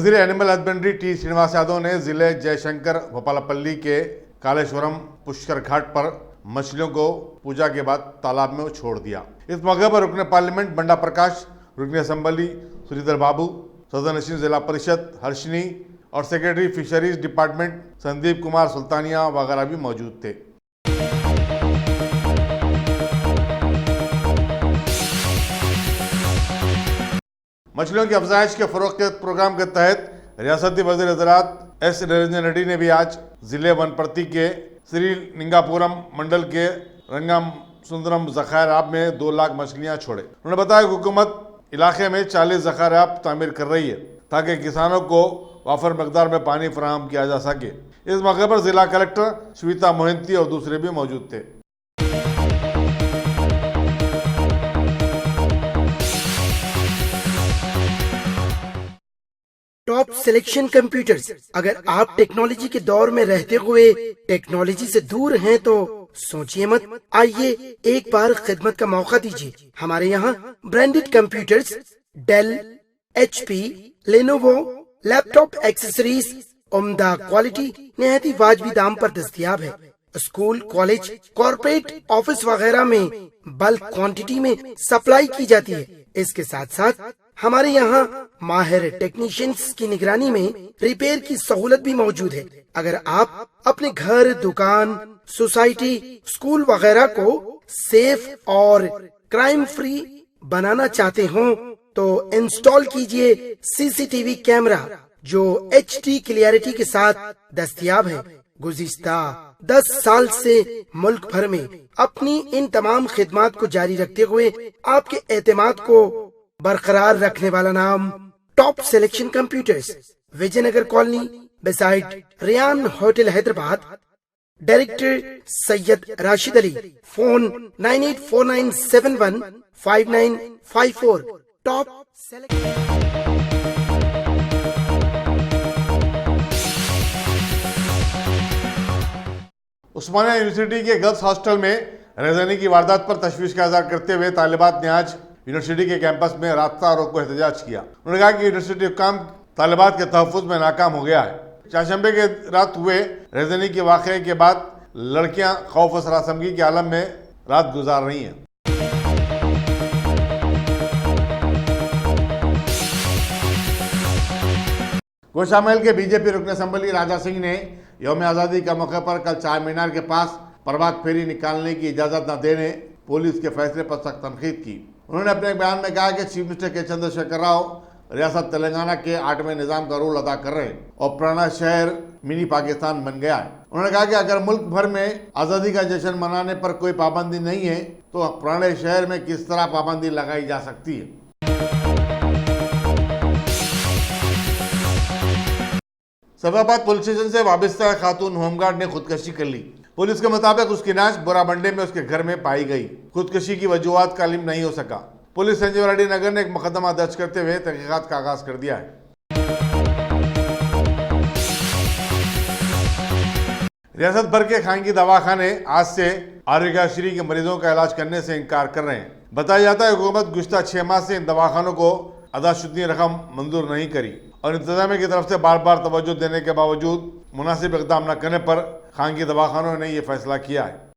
वजीर animal husbandry T Srinivas Yadav ने जिले जयशंकर भोपालपल्ली के कालेश्वरम पुष्कर घाट पर मछलियों को पूजा के बाद तालाब में छोड़ दिया। इस मौके पर रुकने पार्लियामेंट बंडा प्रकाश, रुकने असेंबली श्रीधर बाबू, सदन जिला परिषद हर्षिनी और secretary fisheries department Sandeep Kumar Sultania वगैरह भी मौजूद थे। मछलियों की अफजाइश के फरोग के प्रोग्राम के तहत रियासती वज़ीर ज़राअत एस निरंजन रेड्डी ने भी आज जिले वनप्रति के श्रीलिंगापुरम मंडल के रंगम सुंदरम ज़खायर में 2 लाख मछलियां छोड़े। उन्होंने बताया कि हुकूमत इलाके में 40 ज़खायर तामीर कर रही है ताकि किसानों को वाफर मकदार में पानी फराहम किया जा सके। इस मौके पर जिला कलेक्टर श्वेता मोहंती और दूसरे भी मौजूद थे। Top selection computers. अगर आप टेक्नोलॉजी के दौर में रहते हुए टेक्नोलॉजी से दूर हैं तो सोचिए मत, आइए एक बार खिदमत का मौका दीजिए। हमारे यहाँ branded computers Dell, HP, Lenovo, laptop accessories उम्दा क्वालिटी निहायत ही वाजबी दाम पर दस्तयाब है। स्कूल, कॉलेज, कॉर्पोरेट, ऑफिस वगैरह में बल्क क्वांटिटी में सप्लाई की जाती है। इसके साथ साथ हमारे यहाँ माहिर टेक्नीशियंस की निगरानी में रिपेयर की सहूलत भी मौजूद है। अगर आप अपने घर, दुकान, सोसाइटी, स्कूल वगैरह को सेफ और क्राइम फ्री बनाना चाहते हो तो इंस्टॉल कीजिए CCTV कैमरा जो HD क्लियरिटी के साथ दस्तयाब है। गुज़िश्ता 10 साल से मुल्क भर में अपनी इन तमाम खिदमात को जारी रखते हुए आपके एतमाद को बरकरार रखने वाला नाम top selection computers, Vijayanagar colony beside Riyan hotel Hyderabad. Director Syed Rashid Ali. Phone 9849715954। Top Osmania university के गर्ल्स हॉस्टल में रेज़ानी की वारदात पर तशवीश का इज़हार करते हुए तालिबात ने आज यूनिवर्सिटी के कैंपस में रास्ता रोको एहतजाज किया। उन्होंने कहा कि यूनिवर्सिटी हुक्काम तालिबात के तहफ़्फ़ुज़ में नाकाम हो गया है। चारशंबे के रात हुए रेज़ानी के वाक़े के बाद लड़कियां खौफ और सरासमगी के आलम में रात गुजार रही हैं। गोशा महल के बीजेपी रुकन असेंबली राजा सिंह ने यौम आज़ादी का मौके पर कल चार मीनार के पास प्रभात फेरी निकालने की इजाज़त न देने पुलिस के फैसले पर सख्त तनकीद की। उन्होंने अपने बयान में कहा कि चीफ मिनिस्टर के चंद्रशेखर राव रियासत तेलंगाना के 8वें निज़ाम का रोल अदा कर रहे हैं और पुराना शहर मिनी पाकिस्तान बन गया है। उन्होंने कहा कि अगर मुल्क भर में आज़ादी का जश्न मनाने पर कोई पाबंदी नहीं है तो पुराने शहर में किस तरह पाबंदी लगाई जा सकती है। सफाबाद पुलिस स्टेशन से वाबस्ता खातून होमगार्ड ने खुदकशी कर ली। पुलिस के मुताबिक उसकी नाश बोराबंडे में उसके घर में पाई गई। खुदकशी की वजूहात का इल्म नहीं हो सका। पुलिस संजीव रेड्डी नगर ने एक मुकदमा दर्ज करते हुए तहकीकात का आगाज कर दिया है। रियासत भर के खानगी दवाखाने आज से आरोग्यश्री के मरीजों का इलाज करने से इनकार कर रहे हैं। बताया जाता है हुकूमत गुज़श्ता 6 माह से इन दवाखानों को अदाशुदनी रकम मंजूर नहीं करी और इंतजामिया की तरफ से बार बार तवज्जो देने के बावजूद मुनासिब इक़दाम न करने पर खानगी दवाखानों ने यह फैसला किया है।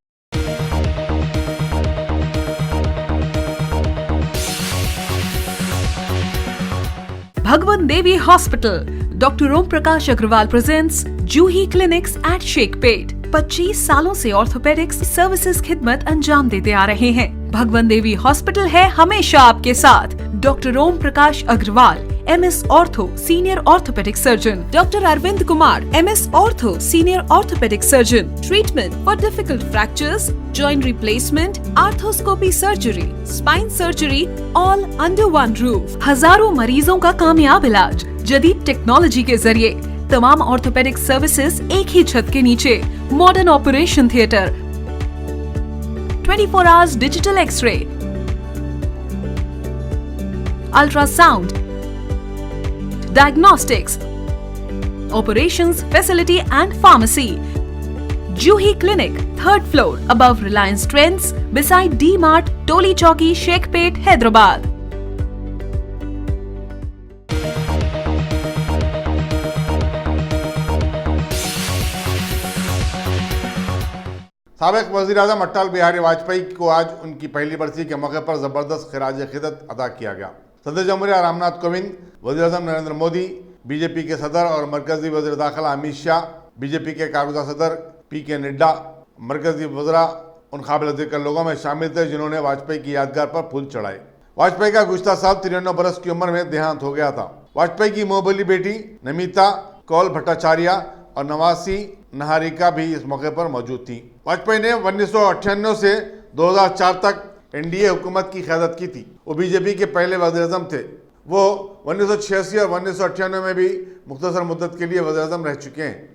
Bhagwan Devi Hospital, Dr. Om Prakash Agrawal presents Juhi Clinics at Sheikhpet। 25 सालों से ऑर्थोपेडिक्स सर्विसेज खिदमत अंजाम देते आ रहे हैं। भगवान देवी हॉस्पिटल है हमेशा आपके साथ। Doctor Om Prakash Agarwal, MS ortho senior orthopaedic surgeon, doctor Arvind Kumar, MS ortho senior orthopaedic surgeon. Treatment for difficult fractures, joint replacement, arthroscopy surgery, spine surgery, all under one roof. हजारों मरीजों का कामयाब इलाज जदीद टेक्नोलॉजी के जरिए। तमाम ऑर्थोपेडिक सर्विसेज एक ही छत के नीचे। Modern operation theatre, 24 hours digital X-ray, ultrasound, diagnostics, operations facility and pharmacy. Juhi Clinic, 3rd floor, above Reliance Trends, beside D-Mart, Toli Chowki, Sheikhpet, Hyderabad. साबिक वज़ीर आज़म अटल बिहारी वाजपेयी को आज उनकी पहली बरसी के मौके पर जबरदस्त खिराज अकीदत अदा किया गया। सदर जमहूरिया रामनाथ कोविंद, वज़ीर आज़म नरेंद्र मोदी, बीजेपी के सदर और मरकजी वज़ीर दाखिला अमित शाह, बीजेपी के कारगुज़ार सदर PK नड्डा, मरकजी वज़रा उन काबिल ज़िक्र लोगों में शामिल थे जिन्होंने वाजपेयी की यादगार पर फूल चढ़ाए। वाजपेयी का गुज़श्ता साल 93 बरस की उम्र में देहांत हो गया था। वाजपेयी की मोहबली बेटी नमिता कौल भट्टाचार्य और नवासी नहारिका भी इस मौके पर मौजूद थी। वाजपेयी ने 1998 से 2004 तक NDA हुकूमत की क़यादत की थी। वो बीजेपी के पहले वज़ीर आज़म थे। वो 1986 और 1998 में भी मुख्तसर मुद्दत के लिए वज़ीर आज़म रह चुके हैं।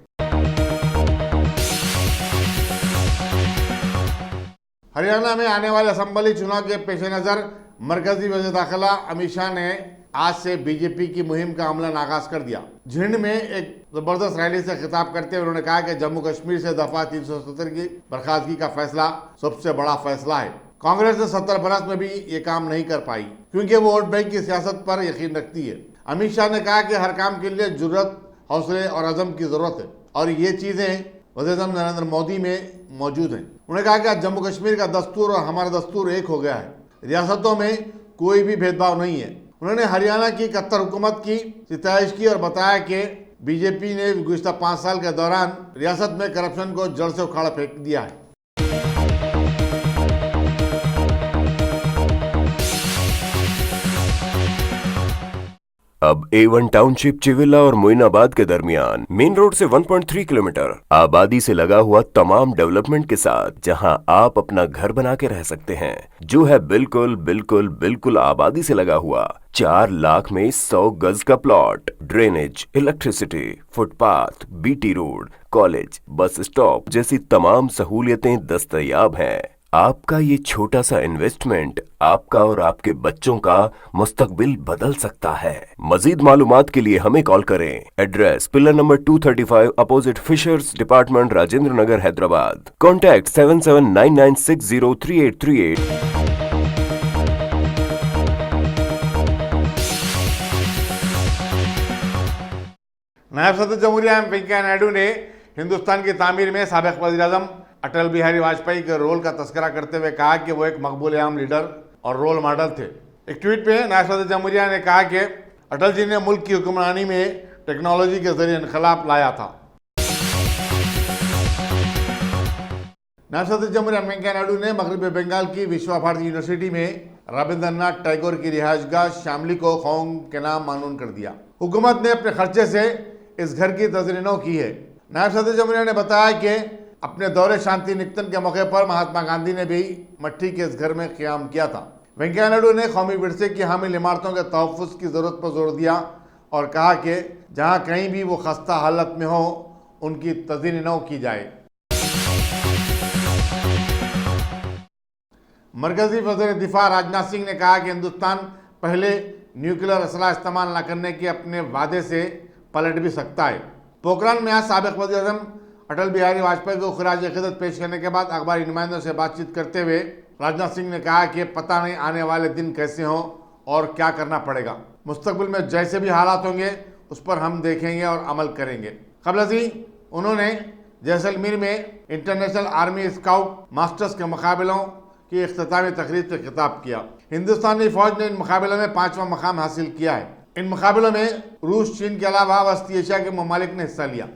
हरियाणा में आने वाले असेंबली चुनाव के पेश नज़र मरकजी वज़ीर दाखिला अमित शाह ने आज से बीजेपी की मुहिम का अमलन आगाज कर दिया। झिंड में एक जबरदस्त रैली से खिताब करते हुए उन्होंने कहा कि जम्मू कश्मीर से दफा 370 की बर्खास्तगी का फैसला सबसे बड़ा फैसला है। कांग्रेस ने 70 बरस में भी ये काम नहीं कर पाई क्योंकि वो वोट बैंक की सियासत पर यकीन रखती है। अमित शाह ने कहा कि हर काम के लिए जुर्रत, हौसले और अज़म की जरूरत है और ये चीजें वज़ीर आज़म नरेंद्र मोदी में मौजूद हैं। उन्होंने कहा कि आज जम्मू कश्मीर का दस्तूर और हमारा दस्तूर एक हो गया है। रियासतों में कोई भी भेदभाव नहीं है। उन्होंने हरियाणा की 71 हुकूमत की सितारिश की और बताया कि बीजेपी ने गुज़िश्ता 5 साल के दौरान रियासत में करप्शन को जड़ से उखाड़ फेंक दिया है। अब A1 टाउनशिप चिविला और मोइनाबाद के दरमियान मेन रोड से 1.3 किलोमीटर आबादी से लगा हुआ तमाम डेवलपमेंट के साथ जहां आप अपना घर बना के रह सकते हैं, जो है बिल्कुल बिल्कुल बिल्कुल आबादी से लगा हुआ। 4 लाख में 100 गज का plot, drainage, electricity, footpath, BT road, college, bus stop जैसी तमाम सहूलियतें दस्तयाब हैं। आपका ये छोटा सा इन्वेस्टमेंट आपका और आपके बच्चों का मुस्तकबिल बदल सकता है। मजीद मालूमात के लिए हमें कॉल करें। Address pillar number 235 opposite fishers department, Rajendra Nagar, Hyderabad. Contact 7799603838। नायब सदर जमहूरिया वेंकैया नायडू ने हिंदुस्तान की तामीर में साबिक वज़ीर आज़म अटल बिहारी वाजपेयी के रोल का तस्करा करते हुए कहा कि वो एक मकबूल आम लीडर और रोल मॉडल थे। एक ट्वीट में नायब सदर जमहूरिया ने कहा कि अटल जी ने मुल्क की हुक्मरानी में टेक्नोलॉजी के जरिए इनकलाब लाया था। नायब सदर जमहूरिया वेंकैया नायडू ने मगरबी बंगाल की विश्व भारती यूनिवर्सिटी में रविंद्रनाथ टैगोर की रिहायशगाह शामली को कौम के नाम मानून कर दिया। हुकूमत ने अपने खर्चे से इस घर की तजरीनों की है। नायब सदर जमहूरिया ने बताया कि अपने दौरे शांति निकेतन के मौके पर महात्मा गांधी ने भी मट्टी के इस घर में क़याम किया था। वेंकैया नायडू ने कौमी विरसे की हामिल इमारतों के तहफ़्फ़ुज़ की ज़रूरत पर जोर दिया और कहा कि जहां कहीं भी वो खस्ता हालत में हो उनकी तज़ीन की जाए। मरकजी वज़ीर दिफा राजनाथ सिंह ने कहा कि हिंदुस्तान पहले न्यूक्लियर असला इस्तेमाल न करने के अपने वादे से पलट भी सकता है। पोखरान में आज साबिक वज़ीर आज़म अटल बिहारी वाजपेयी को खिराज अकीदत पेश करने के बाद अखबारी नुमाइंदों से बातचीत करते हुए राजनाथ सिंह ने कहा कि पता नहीं आने वाले दिन कैसे हों और क्या करना पड़ेगा। मुस्तकबिल में जैसे भी हालात होंगे उस पर हम देखेंगे और अमल करेंगे। कबल अजी उन्होंने जैसलमेर में इंटरनेशनल आर्मी स्काउट मास्टर्स के मुकाबलों की इख्तितामी तकरीब से खिताब किया। हिंदुस्तानी फौज ने इन मुकाबलों में 5वां मकाम हासिल किया है। इन मुकाबलों में रूस, चीन के अलावा वस्ती एशिया के ममालिक ने हिस्सा लिया।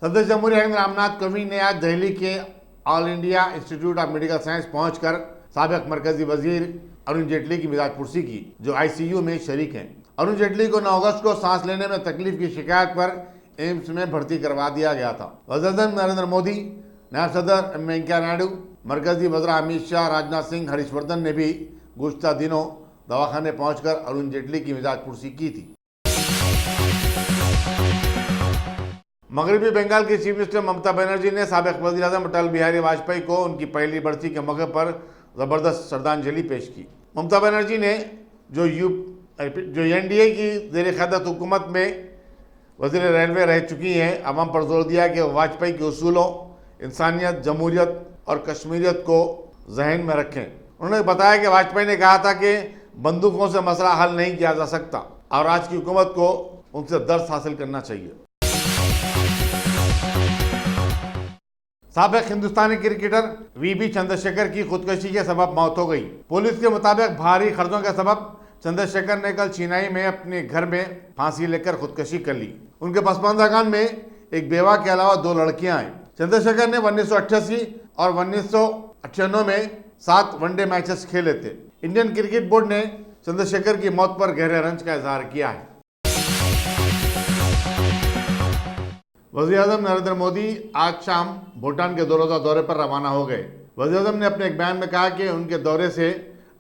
सदर जमहूरिया रामनाथ कोविंद ने आज दिल्ली के all India institute of medical science पहुंचकर साबिक मरकजी वजीर अरुण जेटली की मिजाज पुरसी की, जो ICU में शरीक हैं। अरुण जेटली को 9 अगस्त को सांस लेने में तकलीफ की शिकायत पर एम्स में भर्ती करवा दिया गया था। वज़ीर आज़म नरेंद्र मोदी, नायब सदर वेंकैया नायडू, मरकजी वज़रा अमित शाह, राजनाथ सिंह, हर्षवर्धन ने भी गुज़श्ता दिनों दवाखाने पहुंचकर अरुण जेटली की मिजाज पुरसी की थी। मगरबी बंगाल की चीफ मिनिस्टर ममता बनर्जी ने साबिक वज़ीर आज़म अटल बिहारी वाजपेयी को उनकी पहली बरसी के मौके पर ज़बरदस्त श्रद्धांजलि पेश की। ममता बनर्जी ने जो NDA की ज़ेर क़यादत हुकूमत में वज़ीर रेलवे रह चुकी हैं, अवाम पर जोर दिया कि वाजपेयी के उसूलों, इंसानियत, जमहूरियत और कश्मीरियत को जहन में रखें। उन्होंने बताया कि वाजपेयी ने कहा था कि बंदूकों से मसला हल नहीं किया जा सकता और आज की हुकूमत को उनसे दर्स हासिल करना चाहिए। साबिक हिंदुस्तानी क्रिकेटर वीबी चंद्रशेखर की खुदकुशी के सबब मौत हो गई। पुलिस के मुताबिक भारी खर्चों के सबब चंद्रशेखर ने कल चेन्नई में अपने घर में फांसी लेकर खुदकुशी कर ली। उनके पसमानदा खान में एक बेवा के अलावा 2 लड़कियां हैं। चंद्रशेखर ने 1988 और 1998 में 7 वनडे मैचेस खेले थे। इंडियन क्रिकेट बोर्ड ने चंद्रशेखर की मौत पर गहरे रंज का इजहार किया है। वज़ीर-ए-आज़म नरेंद्र मोदी आज शाम भूटान के 2 रोज़ा दौरे पर रवाना हो गए। वज़ीर-ए-आज़म ने अपने एक बयान में कहा कि उनके दौरे से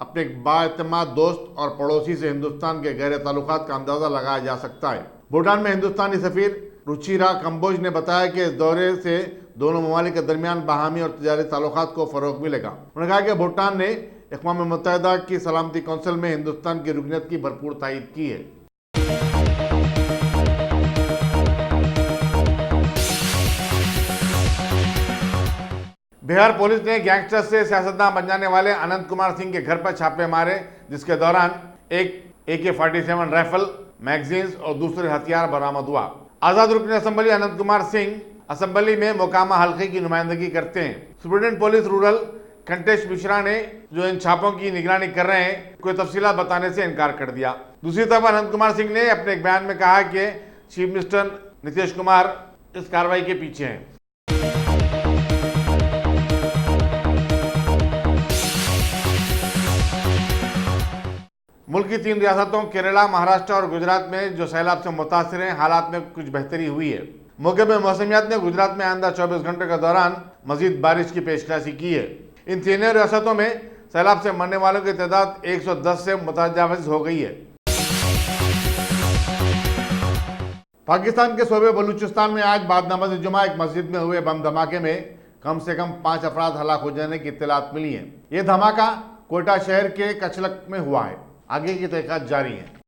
अपने एक बाएतमाद दोस्त और पड़ोसी से हिंदुस्तान के गहरे ताल्लुकात का अंदाजा लगाया जा सकता है। भूटान में हिंदुस्तानी सफीर रुचिरा कंबोज ने बताया कि इस दौरे से दोनों ममालिक के दरमियान बाहमी और तिजारी ताल्लुकात को फरोग मिलेगा। उन्होंने कहा कि भूटान ने अक़वाम मुत्तहिदा की सलामती कौंसिल में हिंदुस्तान की रुकनीत की भरपूर तायीद की है। बिहार पुलिस ने गैंगस्टर से सियासतदान बन जाने वाले अनंत कुमार सिंह के घर पर छापे मारे, जिसके दौरान एक AK-47 राइफल, मैगजीन्स और दूसरे हथियार बरामद हुआ। आजाद रुकन असेंबली अनंत कुमार सिंह असेंबली में मोकामा हल्के की नुमाइंदगी करते हैं। सुप्रीडेंट पुलिस रूरल कंटेश मिश्रा ने जो इन छापों की निगरानी कर रहे हैं, कोई तफसीलात बताने से इनकार कर दिया। दूसरी तरफ अनंत कुमार सिंह ने अपने एक बयान में कहा कि चीफ मिनिस्टर नीतीश कुमार इस कार्रवाई के पीछे हैं। मुल्क की 3 रियासतों केरला, महाराष्ट्र और गुजरात में जो सैलाब से मुतासिर हैं, हालात में कुछ बेहतरी हुई है। मौके पर मौसमियात ने गुजरात में आइंदा 24 घंटे के दौरान मजीद बारिश की पेशकशी की है। इन तीनों रियासतों में सैलाब से मरने वालों की तादाद 110 से मुतजाविज हो गई है। पाकिस्तान के सूबे बलूचिस्तान में आज बाद नमाज जुमा एक मस्जिद में हुए बम धमाके में कम से कम 5 अफराद हलाक हो जाने की इत्तलात मिली है। ये धमाका कोयटा शहर के कचलक में हुआ है। आगे की तहकीकात जारी है।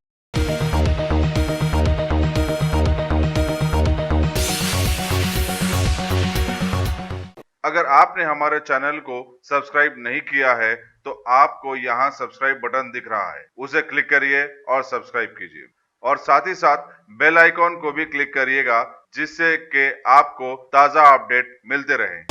अगर आपने हमारे चैनल को सब्सक्राइब नहीं किया है तो आपको यहाँ सब्सक्राइब बटन दिख रहा है, उसे क्लिक करिए और सब्सक्राइब कीजिए और साथ ही साथ बेल आइकॉन को भी क्लिक करिएगा, जिससे कि आपको ताज़ा अपडेट मिलते रहें।